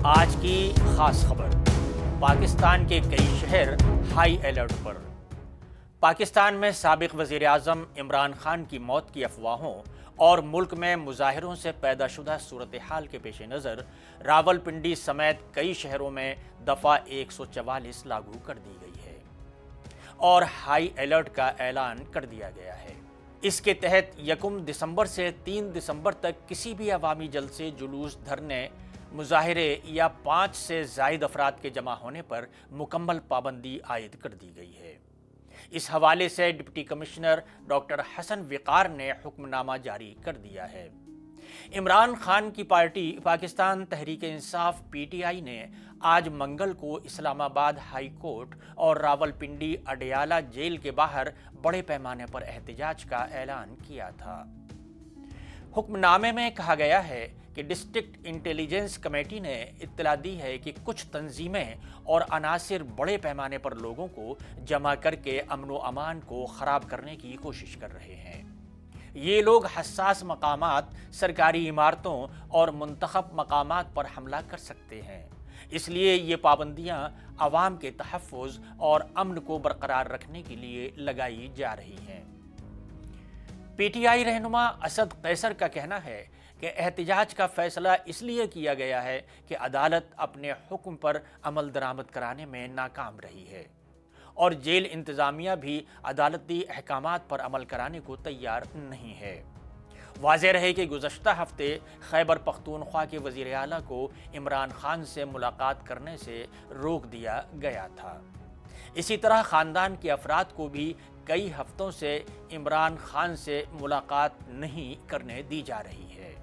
آج کی خاص خبر، پاکستان کے کئی شہر ہائی الرٹ پر۔ پاکستان میں سابق وزیر اعظم عمران خان کی موت کی افواہوں اور ملک میں مظاہروں سے پیدا شدہ صورتحال کے پیش نظر راولپنڈی سمیت کئی شہروں میں دفعہ 144 لاگو کر دی گئی ہے اور ہائی الرٹ کا اعلان کر دیا گیا ہے۔ اس کے تحت 1 دسمبر سے 3 دسمبر تک کسی بھی عوامی جلسے، جلوس، دھرنے، مظاہرے یا 5 سے زائد افراد کے جمع ہونے پر مکمل پابندی عائد کر دی گئی ہے۔ اس حوالے سے ڈپٹی کمشنر ڈاکٹر حسن وقار نے حکم نامہ جاری کر دیا ہے۔ عمران خان کی پارٹی پاکستان تحریک انصاف PTI نے آج منگل کو اسلام آباد ہائی کورٹ اور راولپنڈی اڈیالہ جیل کے باہر بڑے پیمانے پر احتجاج کا اعلان کیا تھا۔ حکم نامے میں کہا گیا ہے کہ ڈسٹرکٹ انٹیلیجنس کمیٹی نے اطلاع دی ہے کہ کچھ تنظیمیں اور عناصر بڑے پیمانے پر لوگوں کو جمع کر کے امن و امان کو خراب کرنے کی کوشش کر رہے ہیں۔ یہ لوگ حساس مقامات، سرکاری عمارتوں اور منتخب مقامات پر حملہ کر سکتے ہیں، اس لیے یہ پابندیاں عوام کے تحفظ اور امن کو برقرار رکھنے کے لیے لگائی جا رہی ہیں۔ PTI رہنما اسد قیصر کا کہنا ہے کہ احتجاج کا فیصلہ اس لیے کیا گیا ہے کہ عدالت اپنے حکم پر عمل درآمد کرانے میں ناکام رہی ہے اور جیل انتظامیہ بھی عدالتی احکامات پر عمل کرانے کو تیار نہیں ہے۔ واضح رہے کہ گزشتہ ہفتے خیبر پختونخوا کے وزیر اعلیٰ کو عمران خان سے ملاقات کرنے سے روک دیا گیا تھا۔ اسی طرح خاندان کے افراد کو بھی کئی ہفتوں سے عمران خان سے ملاقات نہیں کرنے دی جا رہی ہے۔